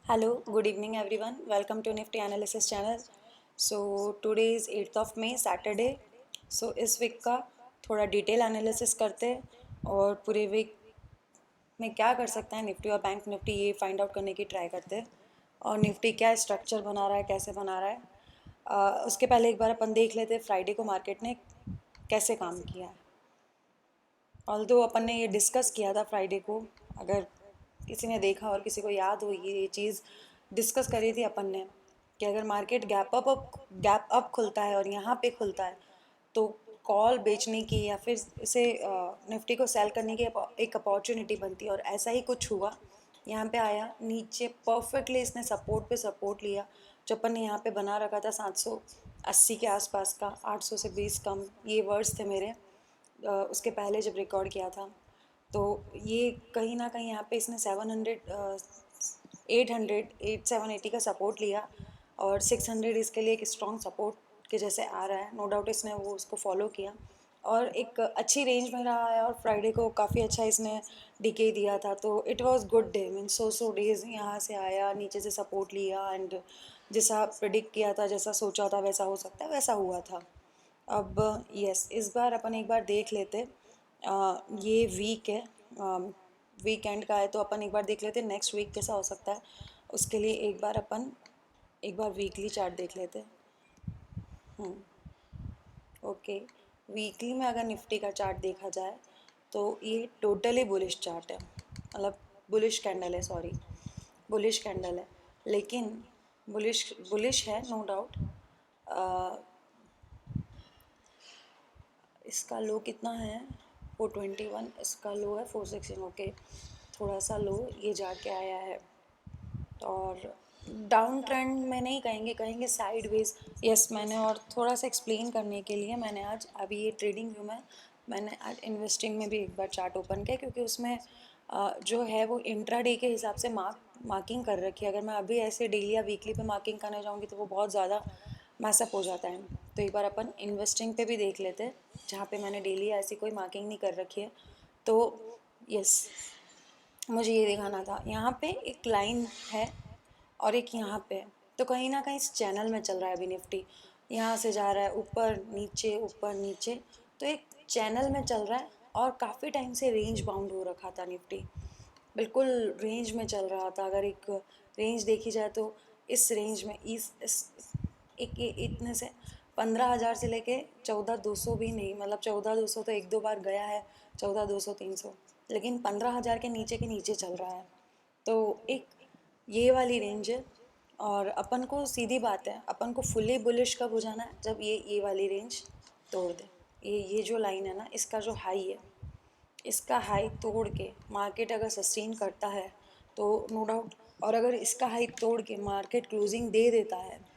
Hello, good evening everyone. Welcome to Nifty Analysis channel. So today is 8th of May, Saturday. So इस week का थोड़ा detail analysis करते हैं और पूरे वीक में क्या कर सकते हैं निफ्टी और बैंक निफ्टी ये फाइंड आउट करने की ट्राई करते हैं और निफ्टी क्या स्ट्रक्चर बना रहा है, कैसे बना रहा है। उसके पहले एक बार अपन देख लेते हैं फ्राइडे को मार्केट ने कैसे काम किया है। ऑल्दो अपन ने ये डिस्कस किया था फ्राइडे को, अगर किसी ने देखा और किसी को याद हो ये चीज़ डिस्कस करी थी अपन ने कि अगर मार्केट गैप अप खुलता है और यहाँ पे खुलता है तो कॉल बेचने की या फिर इसे निफ्टी को सेल करने की एक अपॉर्चुनिटी बनती है और ऐसा ही कुछ हुआ। यहाँ पे आया नीचे परफेक्टली, इसने सपोर्ट पे सपोर्ट लिया जो अपन ने यहाँ पे बना रखा था 780 के आसपास का, 800 से 20 कम, ये वर्ड्स थे मेरे उसके पहले जब रिकॉर्ड किया था। तो ये कहीं ना कहीं यहाँ पे इसने 780 का सपोर्ट लिया और 600 इसके लिए एक स्ट्रॉन्ग सपोर्ट के जैसे आ रहा है। नो डाउट इसने वो उसको फॉलो किया और एक अच्छी रेंज में रहा है और फ्राइडे को काफ़ी अच्छा इसने डीके दिया था। तो it was good day, mean so days यहाँ से आया, नीचे से सपोर्ट लिया एंड जैसा प्रिडिक्ट किया था, जैसा सोचा था वैसा हो सकता है वैसा हुआ था। अब यस, इस बार अपन एक बार देख लेते। ये वीक है, वीकेंड का है, तो अपन एक बार देख लेते नेक्स्ट वीक कैसा हो सकता है। उसके लिए एक बार वीकली चार्ट देख लेते। ओके, वीकली में अगर निफ्टी का चार्ट देखा जाए तो ये टोटली बुलिश चार्ट है, मतलब बुलिश कैंडल है, सॉरी बुलिश कैंडल है। लेकिन बुलिश बुलिश है नो डाउट। इसका लो कितना है 421, इसका लो है 416। ओके, थोड़ा सा लो ये जाके आया है और डाउन ट्रेंड में नहीं कहेंगे, कहेंगे साइडवेज। यस, मैंने और थोड़ा सा एक्सप्लेन करने के लिए मैंने आज अभी ये ट्रेडिंग व्यू में मैंने आज इन्वेस्टिंग में भी एक बार चार्ट ओपन किया क्योंकि उसमें जो है वो इंट्राडे के हिसाब से मार्किंग कर रखी है। अगर मैं अभी ऐसे डेली या वीकली पे मार्किंग करने जाऊँगी तो वो बहुत ज़्यादा मैसअप हो जाता है। तो एक बार अपन इन्वेस्टिंग पे भी देख लेते हैं जहाँ पे मैंने डेली ऐसी कोई मार्किंग नहीं कर रखी है। तो यस, मुझे ये दिखाना था, यहाँ पे एक लाइन है और एक यहाँ पे है, तो कहीं ना कहीं इस चैनल में चल रहा है अभी निफ्टी। यहाँ से जा रहा है ऊपर नीचे, तो एक चैनल में चल रहा है और काफ़ी टाइम से रेंज बाउंड हो रखा था निफ्टी, बिल्कुल रेंज में चल रहा था। अगर एक रेंज देखी जाए तो इस रेंज में इस एक इतने से 15,000 से लेके 14,200 भी नहीं, मतलब 14,200 तो एक दो बार गया है, 14,200 300, लेकिन 15,000 के नीचे चल रहा है। तो एक ये वाली रेंज है और अपन को सीधी बात है, अपन को फुली बुलिश कब हो जाना है जब ये वाली रेंज तोड़ दे। ये जो लाइन है ना, इसका जो हाई है, इसका हाई तोड़ के मार्केट अगर सस्टेन करता है तो नो डाउट, और अगर इसका हाई तोड़ के मार्केट क्लोजिंग दे देता है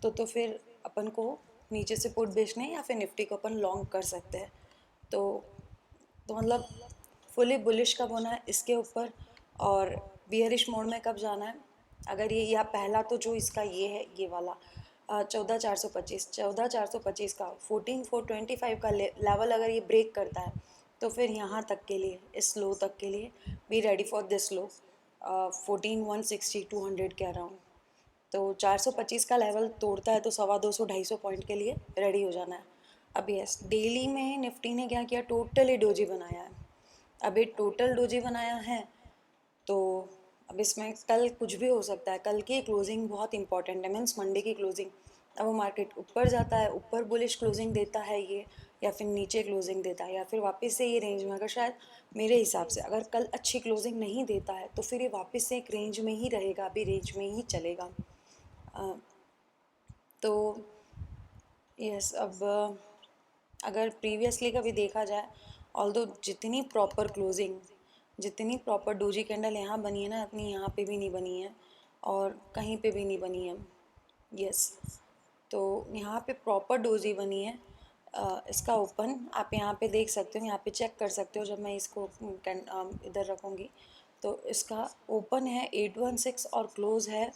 तो फिर अपन को नीचे से पुट बेचने या फिर निफ्टी को अपन लॉन्ग कर सकते हैं। तो मतलब फुली बुलिश कब होना है इसके ऊपर और बियरिश मोड में कब जाना है। अगर ये या पहला तो जो इसका ये है, ये वाला 14,425 का 14,425 का लेवल अगर ये ब्रेक करता है तो फिर यहाँ तक के लिए, इस लो तक के लिए be ready for this low 14,160 200 के अराउंड। तो 425 का लेवल तोड़ता है तो 250 पॉइंट के लिए रेडी हो जाना है। अब यस, डेली में निफ्टी ने क्या किया, टोटली डोजी बनाया है। अब ये टोटल डोजी बनाया है तो अब इसमें कल कुछ भी हो सकता है। कल की क्लोजिंग बहुत इंपॉर्टेंट है, मीन्स मंडे की क्लोजिंग। अब वो मार्केट ऊपर जाता है, ऊपर बुलिश क्लोजिंग देता है ये, या फिर नीचे क्लोजिंग देता है, या फिर वापस से ये रेंज में, अगर शायद मेरे हिसाब से अगर कल अच्छी क्लोजिंग नहीं देता है तो फिर ये वापस से एक रेंज में ही रहेगा, अभी रेंज में ही चलेगा। तो यस, अब अगर प्रीवियसली कभी देखा जाए, ऑल्दो जितनी प्रॉपर डोजी कैंडल यहाँ बनी है ना, अपनी यहाँ पे भी नहीं बनी है और कहीं पे भी नहीं बनी है। यस, तो यहाँ पे प्रॉपर डोजी बनी है। इसका ओपन आप यहाँ पे देख सकते हो, यहाँ पे चेक कर सकते हो। जब मैं इसको इधर रखूँगी तो इसका ओपन है 816 और क्लोज है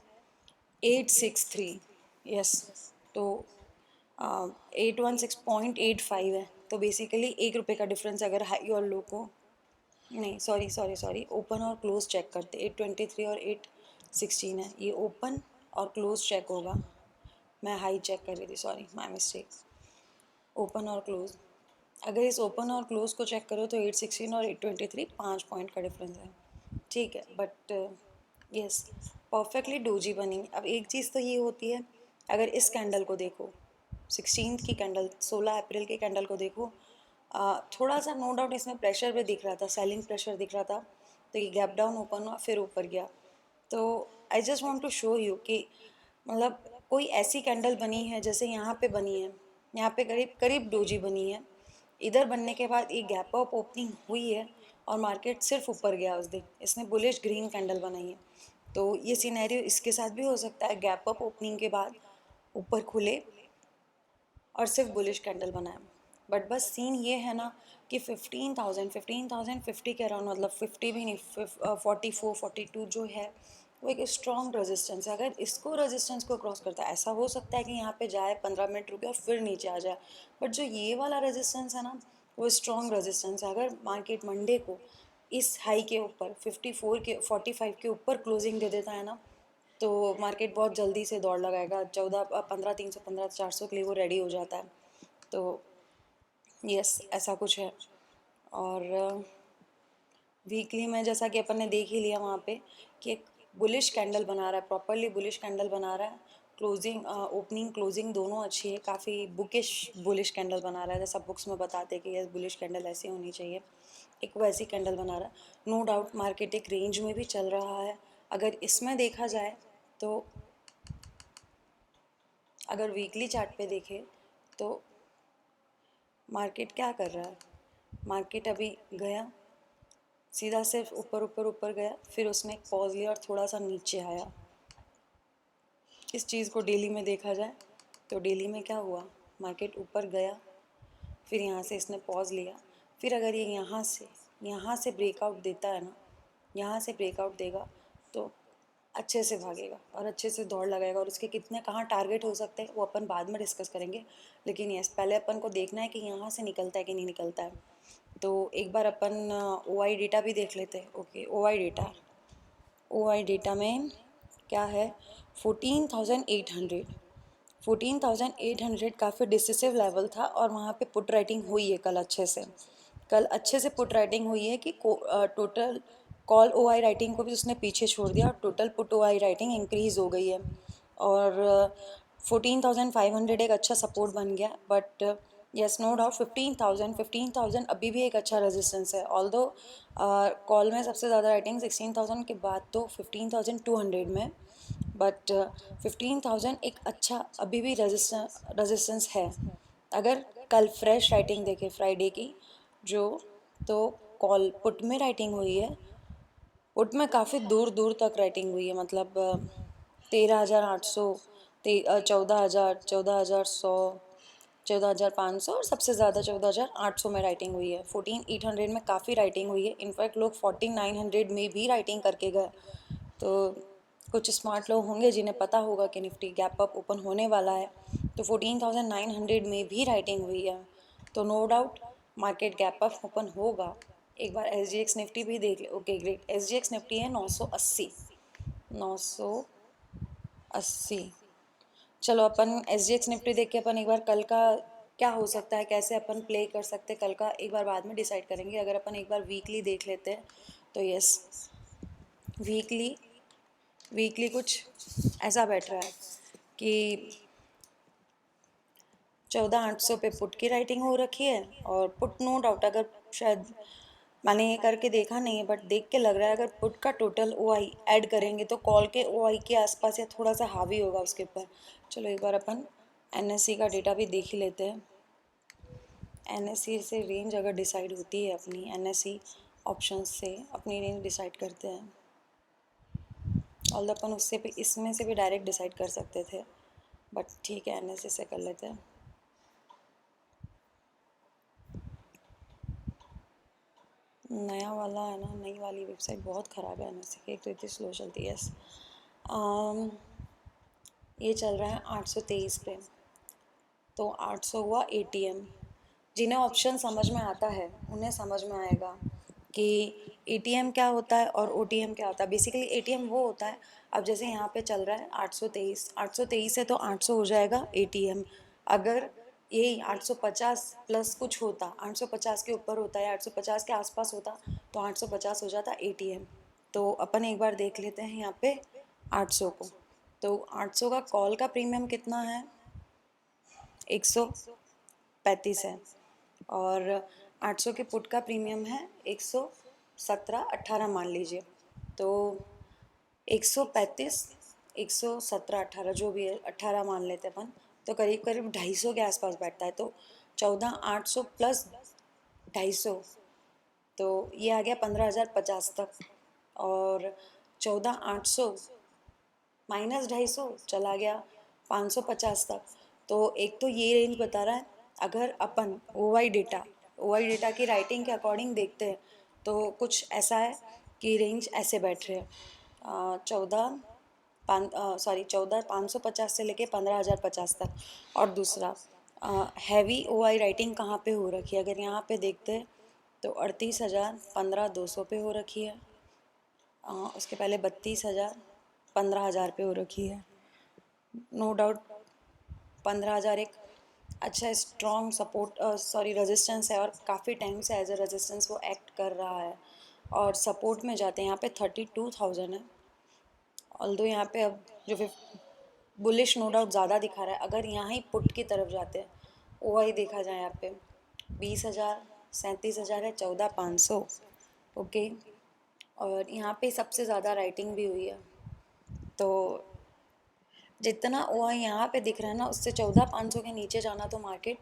863। यस, तो 816.85 है, तो बेसिकली ₹1 का डिफरेंस अगर हाई और लो को, नहीं सॉरी ओपन और क्लोज चेक करते 823 और 16 है, ये ओपन और क्लोज चेक होगा। मैं हाई चेक कर रही थी, सॉरी माय मिस्टेक। ओपन और क्लोज, अगर इस ओपन और क्लोज को चेक करो तो 816 और 823 5 पॉइंट का डिफरेंस है, ठीक है। बट यस, परफेक्टली डोजी बनी। अब एक चीज़ तो ये होती है, अगर इस कैंडल को देखो, 16 की कैंडल, 16 अप्रैल के कैंडल को देखो, थोड़ा सा नो डाउट इसमें प्रेशर भी दिख रहा था, सेलिंग प्रेशर दिख रहा था, तो ये गैप डाउन ओपन हुआ फिर ऊपर गया। तो I just want to show you कि मतलब कोई ऐसी कैंडल बनी है जैसे यहाँ पे बनी है, यहाँ पे करीब करीब डोजी बनी है, इधर बनने के बाद एक गैप अप ओपनिंग हुई है और मार्केट सिर्फ ऊपर गया उस दिन, इसने बुलिश ग्रीन कैंडल बनाई है। तो ये सिनेरियो इसके साथ भी हो सकता है, गैप अप ओपनिंग के बाद ऊपर खुले और सिर्फ बुलिश कैंडल बनाए। बट बस सीन ये है ना कि 15,050 के अराउंड, मतलब 50 भी नहीं, 44 42 जो है वो एक स्ट्रॉन्ग रेजिस्टेंस है। अगर इसको रेजिस्टेंस को क्रॉस करता है, ऐसा हो सकता है कि यहाँ पे जाए 15 मिनट रुके और फिर नीचे आ जाए, बट जो ये वाला रेजिस्टेंस है ना वो स्ट्रॉन्ग रेजिस्टेंस है। अगर मार्केट मंडे को इस हाई के ऊपर 54 के 45 के ऊपर क्लोजिंग दे देता है ना, तो मार्केट बहुत जल्दी से दौड़ लगाएगा, 14 15 315 400 के लिए वो रेडी हो जाता है। तो यस, ऐसा कुछ है। और वीकली में जैसा कि अपन ने देख ही लिया वहाँ पे कि एक बुलिश कैंडल बना रहा है, प्रॉपरली बुलिश कैंडल बना रहा है, क्लोजिंग ओपनिंग क्लोजिंग दोनों अच्छी है, काफ़ी बुकिश बुलिश कैंडल बना रहा है, जैसा बुक्स में बताते हैं कि यस बुलिश कैंडल ऐसी होनी चाहिए, एक वैसी कैंडल बना रहा है। नो डाउट मार्केट एक रेंज में भी चल रहा है। अगर इसमें देखा जाए तो, अगर वीकली चार्ट पे देखें तो मार्केट क्या कर रहा है, मार्केट अभी गया सीधा सिर्फ ऊपर ऊपर ऊपर गया, फिर उसने एक पॉज लिया और थोड़ा सा नीचे आया। इस चीज़ को डेली में देखा जाए तो डेली में क्या हुआ, मार्केट ऊपर गया, फिर यहाँ से इसने पॉज लिया, फिर अगर ये यहाँ से ब्रेकआउट देता है ना, यहाँ से ब्रेकआउट देगा तो अच्छे से भागेगा और अच्छे से दौड़ लगाएगा, और उसके कितने कहाँ टारगेट हो सकते हैं वो अपन बाद में डिस्कस करेंगे। लेकिन यस, पहले अपन को देखना है कि यहाँ से निकलता है कि नहीं निकलता है। तो एक बार अपन OI डेटा भी देख लेते हैं। ओके, OI डेटा में क्या है, 14,800, 14,800 काफ़ी डिसिसिव लेवल था, और वहाँ पे पुट राइटिंग हुई है कल अच्छे से, कल अच्छे से पुट राइटिंग हुई है कि टोटल कॉल OI राइटिंग को भी उसने पीछे छोड़ दिया और total put OI writing increase हो गई है, और 14,500 एक अच्छा सपोर्ट बन गया। बट यस, नो डाउट 15,000 अभी भी एक अच्छा रेजिस्टेंस है, ऑल्दो कॉल में सबसे ज़्यादा राइटिंग 16,000 के बाद तो 15,200 में, बट 15,000 एक अच्छा अभी भी रेजिस्टेंस है। अगर कल फ्रेश राइटिंग देखें फ्राइडे की जो, तो कॉल पुट में राइटिंग हुई है, पुट में काफ़ी दूर दूर तक राइटिंग हुई है, मतलब 13,800, 14,000, 14,100, 14,500 और सबसे ज़्यादा 14,800 में राइटिंग हुई है। 14,800 में काफ़ी राइटिंग हुई है, इनफैक्ट लोग 14,900 में भी राइटिंग करके गए। तो कुछ स्मार्ट लोग होंगे जिन्हें पता होगा कि निफ्टी गैप अप ओपन होने वाला है, तो 14,900 में भी राइटिंग हुई है, तो no doubt market gap up open होगा। एक बार SGX निफ्टी भी देख ले। ओके ग्रेट, SGX निफ्टी है 980, 980। चलो अपन SGX निफ्टी देख के अपन एक बार कल का क्या हो सकता है, कैसे अपन प्ले कर सकते हैं कल का, एक बार बाद में डिसाइड करेंगे। अगर अपन एक बार वीकली देख लेते हैं तो यस, वीकली कुछ ऐसा बैठ रहा है कि 14,800 पे पुट की राइटिंग हो रखी है, और पुट नो डाउट, अगर शायद मैंने ये करके देखा नहीं है बट देख के लग रहा है अगर पुट का टोटल OI ऐड करेंगे तो कॉल के OI के आसपास या थोड़ा सा हावी होगा उसके ऊपर। चलो एक बार अपन NSE का डेटा भी देख ही लेते हैं। NSE से रेंज अगर डिसाइड होती है अपनी, NSE ऑप्शन से अपनी रेंज डिसाइड करते हैं, और अपन उससे भी इसमें से भी डायरेक्ट डिसाइड कर सकते थे, बट ठीक है NSE से कर लेते हैं। नया वाला है ना, नई वाली वेबसाइट बहुत ख़राब है NSE की, एक तो इतनी स्लो चलती है। यस, ये चल रहा है 823 पे, तो 800 हुआ ATM। जिन्हें ऑप्शन समझ में आता है उन्हें समझ में आएगा कि एटीएम क्या होता है और ओटीएम क्या होता है। बेसिकली एटीएम वो होता है, अब जैसे यहाँ पे चल रहा है 823 है तो 800 हो जाएगा एटीएम। अगर यही 850 प्लस कुछ होता, 850 के ऊपर होता है, 850 के आसपास होता, तो 850 हो जाता एटीएम। तो अपन एक बार देख लेते हैं यहाँ पे 800 को। तो 800 का कॉल का प्रीमियम कितना है, 135 है, और 800 के पुट का प्रीमियम है 117-18 मान लीजिए। तो 135, 117-18 जो भी है, 18 मान लेते अपन, तो करीब करीब 250 के आसपास बैठता है। तो 14,800 प्लस 250, तो ये आ गया 15,050 तक। और 14,800 माइनस 250 चला गया 550 तक। तो एक तो ये रेंज बता रहा है। अगर अपन ओ आई डेटा की राइटिंग के अकॉर्डिंग देखते हैं तो कुछ ऐसा है कि रेंज ऐसे बैठ रहे हैं, 14,550 से लेके 15,050 तक। और दूसरा हैवी ओ आई राइटिंग कहाँ पे हो रखी है, अगर यहाँ पे देखते हैं तो 38,000 15,200 पे हो रखी है। उसके पहले 32,000 15,000 पे हो रखी है। नो डाउट 15,000 एक अच्छा स्ट्रॉन्ग सपोर्ट रेजिस्टेंस है, और काफ़ी टाइम से एज अ रेजिस्टेंस वो एक्ट कर रहा है। और सपोर्ट में जाते हैं यहाँ पे 32,000 है। ऑल्दो यहाँ पे अब जो बुलिश नो डाउट ज़्यादा दिखा रहा है। अगर यहाँ ही पुट की तरफ जाते हैं, ओ आई देखा जाए यहाँ पे 20,000 37,000 है, 14,500। ओके, और यहाँ पे सबसे ज़्यादा राइटिंग भी हुई है। तो जितना ओ आई यहाँ पे दिख रहा है ना, उससे 14,500 के नीचे जाना तो मार्केट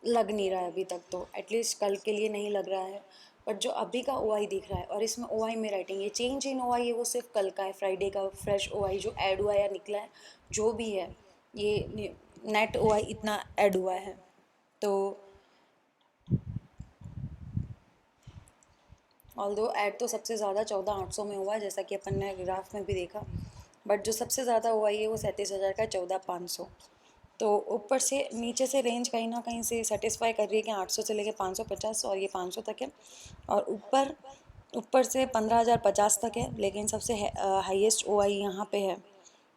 लग नहीं रहा है अभी तक, तो एटलीस्ट कल के लिए नहीं लग रहा है। बट जो अभी का ओ आई दिख रहा है, और इसमें ओ आई में राइटिंग, ये चेंज इन ओ आई है वो सिर्फ कल का है, फ्राइडे का फ्रेश ओ आई जो ऐड हुआ है या निकला है जो भी है, ये नेट ओ आई इतना ऐड हुआ है। तो ऑल्दो ऐड तो सबसे ज़्यादा 14,800 में हुआ है, जैसा कि अपन ने ग्राफ में भी देखा। बट जो सबसे ज़्यादा हुआ है वो 37,000 का, 14,500। तो ऊपर से नीचे से रेंज कहीं ना कहीं से सेटिस्फाई कर रही है कि 800 से लेके 550, और ये 500 तक है। और ऊपर ऊपर से 15,050 तक है, लेकिन सबसे हाईएस्ट ओ आई यहाँ पे है,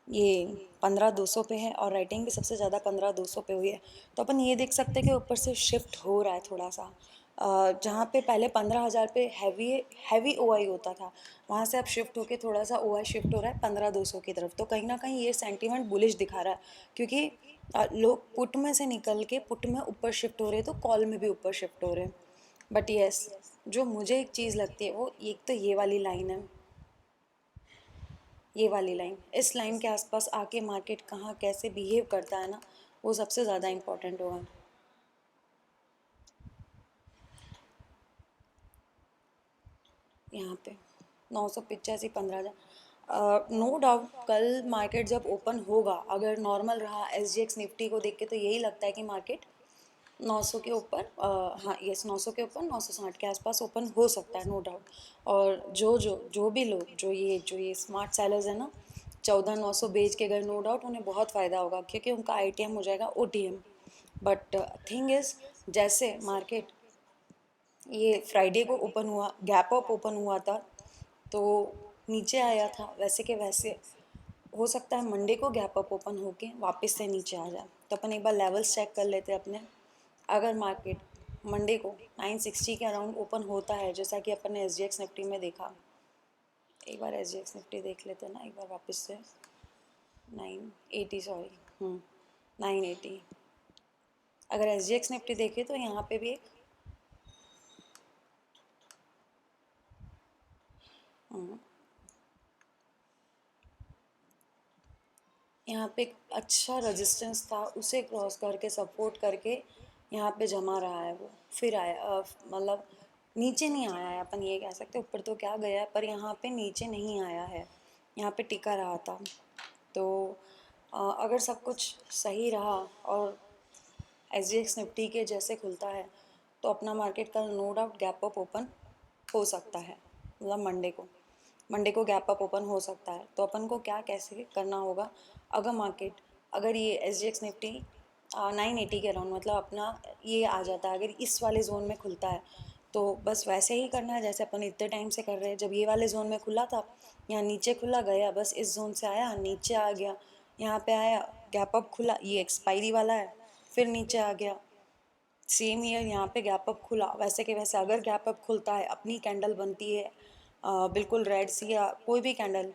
ये 15,200 पे है, और राइटिंग भी सबसे ज़्यादा 15,200 पे हुई है। तो अपन ये देख सकते हैं कि ऊपर से शिफ्ट हो रहा है थोड़ा सा। जहाँ पे पहले 15,000 पे हैवी हैवी ओ आई होता था, वहाँ से अब शिफ्ट होके थोड़ा सा ओ आई शिफ्ट हो रहा है 15,200 की तरफ। तो कहीं ना कहीं ये सेंटीमेंट बुलिश दिखा रहा है, क्योंकि लोग पुट में से निकल के पुट में ऊपर शिफ्ट हो रहे हैं, तो कॉल में भी ऊपर शिफ्ट हो रहे हैं। बट यस, जो मुझे एक चीज़ लगती है वो एक तो ये वाली लाइन है, ये वाली लाइन, इस लाइन के आसपास आके मार्केट कहाँ कैसे बिहेव करता है ना, वो सबसे ज़्यादा इम्पोर्टेंट होगा। यहाँ पे 985 15,000। नो डाउट कल मार्केट जब ओपन होगा, अगर नॉर्मल रहा एस जी एक्स निफ्टी को देख के, तो यही लगता है कि मार्केट 900 के ऊपर, हाँ यस 900 के ऊपर 960 के आसपास ओपन हो सकता है, नो डाउट। और जो भी लोग जो ये स्मार्ट सेलर्स है ना, 14,900 बेच के गए, नो डाउट उन्हें बहुत फ़ायदा होगा, क्योंकि उनका आई टी एम हो जाएगा O T M. But thing is, जैसे मार्केट ये फ्राइडे को ओपन हुआ, गैप अप ओपन हुआ था, तो नीचे आया था, वैसे के वैसे हो सकता है मंडे को गैप अप ओपन होके वापस से नीचे आ जाए। तो अपन एक बार लेवल्स चेक कर लेते हैं अपने। अगर मार्केट मंडे को 960 के अराउंड ओपन होता है, जैसा कि अपन ने एस जी एक्स निफ्टी में देखा, एक बार एस जी एक्स निफ्टी देख लेते हैं ना एक बार वापस से। 980, सॉरी, 980। अगर एस जी एक्स निफ्टी देखे तो यहाँ पे भी एक यहाँ पे एक अच्छा रेजिस्टेंस था, उसे क्रॉस करके सपोर्ट करके यहाँ पे जमा रहा है वो, फिर आया, मतलब नीचे नहीं आया है, अपन ये कह सकते, ऊपर तो क्या गया है पर यहाँ पे नीचे नहीं आया है, यहाँ पे टिका रहा था। तो अगर सब कुछ सही रहा और एस जी एक्स निफ्टी के जैसे खुलता है, तो अपना मार्केट कल no doubt gap up open हो सकता है, मतलब मंडे को गैप अप ओपन हो सकता है। तो अपन को क्या कैसे करना होगा, अगर ये एस जी एक्स निफ्टी 980 के अराउंड, मतलब अपना ये आ जाता है, अगर इस वाले जोन में खुलता है, तो बस वैसे ही करना है जैसे अपन इतने टाइम से कर रहे हैं। जब ये वाले जोन में खुला था, यहाँ नीचे खुला गया, बस इस जोन से आया नीचे आ गया, यहाँ पे आया गैप अप खुला, ये एक्सपायरी वाला है, फिर नीचे आ गया। सेम ईयर यहाँ पे गैप अप खुला, वैसे के वैसे अगर गैप अप खुलता है अपनी कैंडल बनती है बिल्कुल रेड सी या कोई भी कैंडल।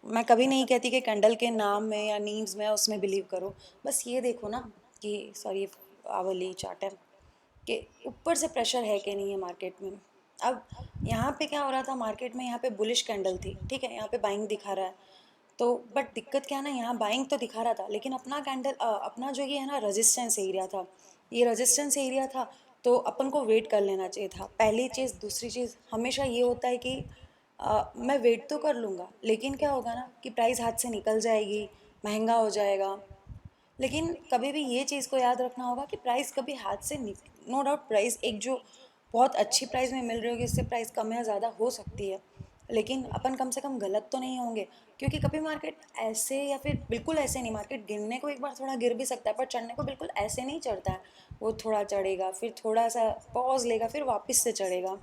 मैं कभी नहीं कहती कि कैंडल के नाम में या नीम्स में उसमें बिलीव करो, बस ये देखो ना कि सॉरी आवली चार्ट है कि ऊपर से प्रेशर है कि नहीं है मार्केट में। अब यहाँ पे क्या हो रहा था मार्केट में, यहाँ पे बुलिश कैंडल थी, ठीक है, यहाँ पे बाइंग दिखा रहा है। तो बट दिक्कत क्या है ना, यहाँ बाइंग तो दिखा रहा था लेकिन अपना कैंडल अपना जो ये है ना रेजिस्टेंस एरिया था, ये रेजिस्टेंस एरिया था। तो अपन को वेट कर लेना चाहिए था, पहली चीज़। दूसरी चीज़, हमेशा ये होता है कि मैं वेट तो कर लूँगा लेकिन क्या होगा ना कि प्राइस हाथ से निकल जाएगी, महंगा हो जाएगा। लेकिन कभी भी ये चीज़ को याद रखना होगा कि प्राइस कभी हाथ से नो डाउट प्राइस एक जो बहुत अच्छी प्राइस में मिल रही होगी उससे प्राइस कम या ज़्यादा हो सकती है, लेकिन अपन कम से कम गलत तो नहीं होंगे। क्योंकि कभी मार्केट ऐसे या फिर बिल्कुल ऐसे नहीं, मार्केट गिरने को एक बार थोड़ा गिर भी सकता है पर चढ़ने को बिल्कुल ऐसे नहीं चढ़ता है। वो थोड़ा चढ़ेगा, फिर थोड़ा सा पॉज लेगा, फिर वापस से चढ़ेगा,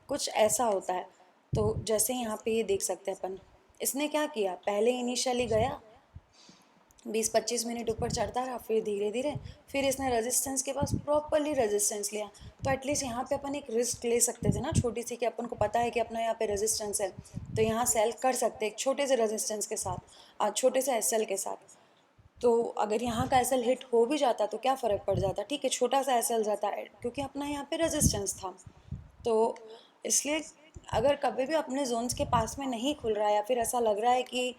कुछ ऐसा होता है। तो जैसे यहाँ पे ये देख सकते हैं अपन, इसने क्या किया, पहले इनिशियली गया 20-25 मिनट ऊपर चढ़ता रहा, फिर धीरे धीरे फिर इसने रेजिस्टेंस के पास प्रॉपरली रेजिस्टेंस लिया। तो एटलीस्ट यहाँ पे अपन एक रिस्क ले सकते थे ना छोटी सी, कि अपन को पता है कि अपना यहाँ पे रेजिस्टेंस है तो यहाँ सेल कर सकते एक छोटे से रेजिस्टेंस के साथ, छोटे से एसएल के साथ। तो अगर यहाँ का एसएल हिट हो भी जाता तो क्या फ़र्क पड़ जाता, ठीक है छोटा सा एसएल जाता है क्योंकि अपना यहाँ पे रेजिस्टेंस था। तो इसलिए अगर कभी भी अपने जोन्स के पास में नहीं खुल रहा है या फिर ऐसा लग रहा है कि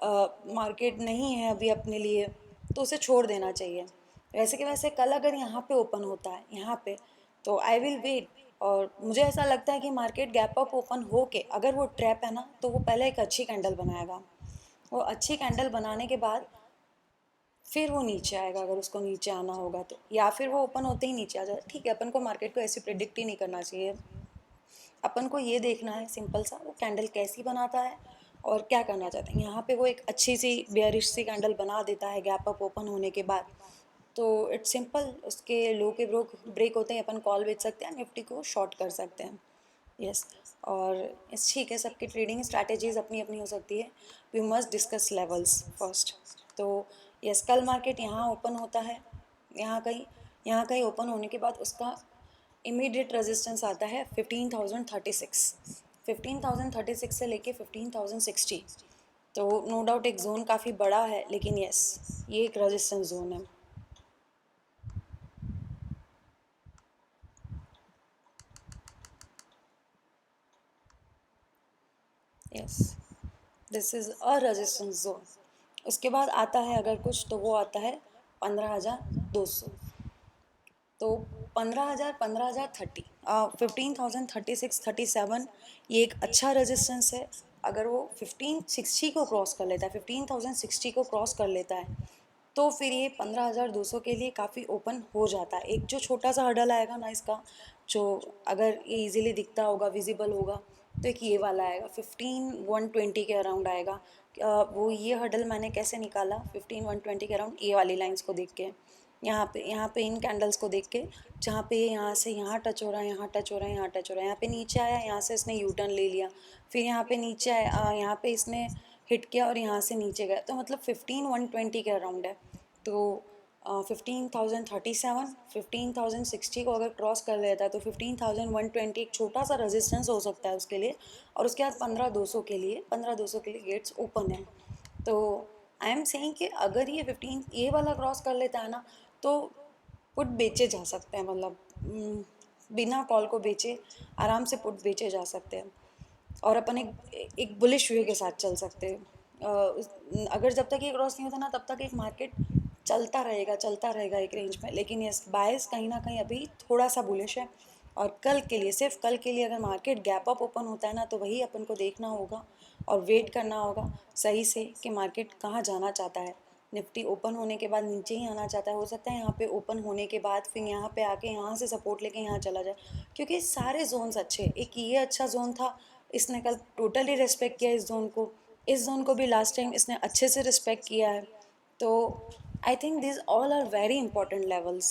मार्केट नहीं है अभी अपने लिए, तो उसे छोड़ देना चाहिए। वैसे कि वैसे कल अगर यहाँ पे ओपन होता है यहाँ पे, तो आई विल वेट। और मुझे ऐसा लगता है कि मार्केट गैप अप ओपन हो के अगर वो ट्रैप है ना तो वो पहले एक अच्छी कैंडल बनाएगा, वो अच्छी कैंडल बनाने के बाद फिर वो नीचे आएगा अगर उसको नीचे आना होगा तो, या फिर वो ओपन होते ही नीचे आ जाए। ठीक है, अपन को मार्केट को ऐसे प्रिडिक्ट ही नहीं करना चाहिए, अपन को ये देखना है सिंपल सा वो कैंडल कैसी बनाता है और क्या करना चाहते हैं। यहाँ पे वो एक अच्छी सी बेयरिश सी कैंडल बना देता है गैप अप ओपन होने के बाद, तो इट्स सिंपल, उसके लो के ब्रेक होते हैं अपन कॉल बेच सकते हैं, निफ्टी को शॉर्ट कर सकते हैं। यस। और इस ठीक है, सबकी ट्रेडिंग स्ट्रैटेजीज अपनी अपनी हो सकती है, we must discuss levels first. तो यस, कल मार्केट यहाँ ओपन होता है, यहाँ कहीं ओपन होने के बाद उसका इमीडिएट रेजिस्टेंस आता है 15,036, 15,036 से लेके 15,060। तो नो डाउट एक जोन काफ़ी बड़ा है, लेकिन यस ये एक रेजिस्टेंस जोन है। Yes, this is a resistance zone. उसके बाद आता है अगर कुछ तो वो आता है 15,200। तो 15,000, 15,000 30, 15,036, 37, ये एक अच्छा रेजिस्टेंस है। अगर वो 1560 को क्रॉस कर लेता है, 15,060 को क्रॉस कर लेता है, तो फिर ये 15,200 के लिए काफ़ी ओपन हो जाता है। एक जो छोटा सा हर्डल आएगा ना इसका, जो अगर ये इजीली दिखता होगा, विजिबल होगा, तो एक ये वाला आएगा 15,120 के अराउंड आएगा। वो ये हर्डल मैंने कैसे निकाला, 15,120 के अराउंड ये वाली लाइंस को देख के, यहाँ पे इन कैंडल्स को देख के, जहाँ पे यहाँ से यहाँ टच हो रहा है, यहाँ टच हो रहा है, यहाँ टच हो रहा है, यहाँ पे नीचे आया, यहाँ से इसने यू टर्न ले लिया, फिर यहाँ पे नीचे आया, यहाँ पे इसने हिट किया और यहाँ से नीचे गया, तो मतलब 15,120 के अराउंड है। तो 15,037, 15,060 को अगर क्रॉस कर लेता है तो 15,120 एक छोटा सा रेजिस्टेंस हो सकता है उसके लिए। और उसके बाद 15,200 के लिए, 15,200 के लिए गेट्स ओपन है। तो आई एम सेइंग कि अगर ये 15 ये वाला क्रॉस कर लेता है ना, तो पुट बेचे जा सकते हैं, मतलब बिना कॉल को बेचे आराम से पुट बेचे जा सकते हैं। और अपन एक बुलिश व्यू के साथ चल सकते हैं। अगर जब तक ये क्रॉस नहीं होता ना तब तक एक मार्केट चलता रहेगा एक रेंज में, लेकिन ये बायस कहीं ना कहीं अभी थोड़ा सा बुलिश है। और कल के लिए, सिर्फ कल के लिए, अगर मार्केट गैप अप ओपन होता है ना तो वही अपन को देखना होगा और वेट करना होगा सही से कि मार्केट कहाँ जाना चाहता है। निफ्टी ओपन होने के बाद नीचे ही आना चाहता है, हो सकता है यहाँ पे ओपन होने के बाद फिर यहाँ पे आके यहाँ से सपोर्ट लेके यहाँ चला जाए, क्योंकि सारे जोन्स अच्छे, एक ये अच्छा जोन था, इसने कल टोटली रिस्पेक्ट किया इस जोन को, इस जोन को भी लास्ट टाइम इसने अच्छे से रिस्पेक्ट किया है। तो I think this all are very important levels.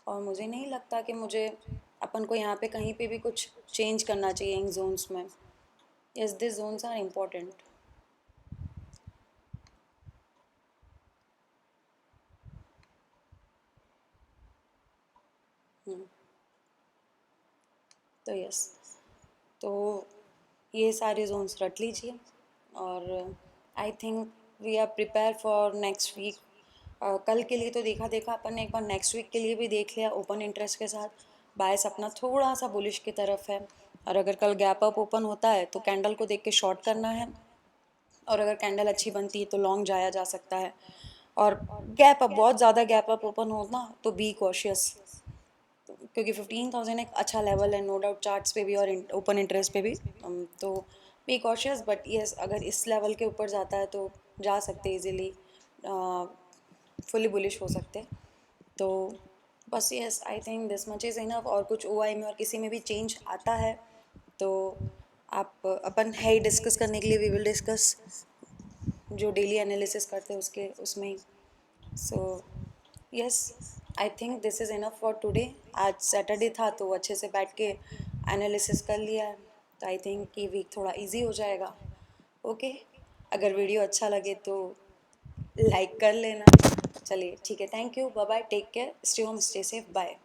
और मुझे नहीं लगता कि मुझे अपन को यहाँ पे कहीं पे भी कुछ चेंज करना चाहिए इन जोन्स में. Yes, this zones are important. तो यस, तो ये सारे जोन्स रट लीजिए. और I think we are prepare for next week. कल के लिए तो देखा देखा अपन ने, एक बार नेक्स्ट वीक के लिए भी देख लिया ओपन इंटरेस्ट के साथ. बायस अपना थोड़ा सा बुलिश की तरफ है. और अगर कल गैप अप ओपन होता है तो कैंडल को देख के शॉर्ट करना है. और अगर कैंडल अच्छी बनती है तो लॉन्ग जाया जा सकता है. और गैप अप, बहुत ज़्यादा गैप अप ओपन हो ना तो बी कॉशियस, क्योंकि 15,000 एक अच्छा लेवल है नो डाउट, चार्ट्स पे भी और ओपन इंटरेस्ट पे भी. तो बी कॉशियस, बट यस अगर इस लेवल के ऊपर जाता है तो जा सकते इजीली, फुली बुलिश हो सकते. तो बस yes, I think this much is enough. और कुछ ओआई में और किसी में भी चेंज आता है तो आप अपन है ही डिस्कस करने के लिए, वी विल डिस्कस जो डेली एनालिसिस करते हैं उसके उसमें ही. So yes, I think this is enough for today. आज सैटरडे था तो अच्छे से बैठ के एनालिसिस कर लिया है. तो आई थिंक ये वीक थोड़ा इजी हो जाएगा. ओके, अगर वीडियो अच्छा लगे तो लाइक कर लेना. चलिए ठीक है, thank you, bye bye, take care, stay home, stay safe, bye.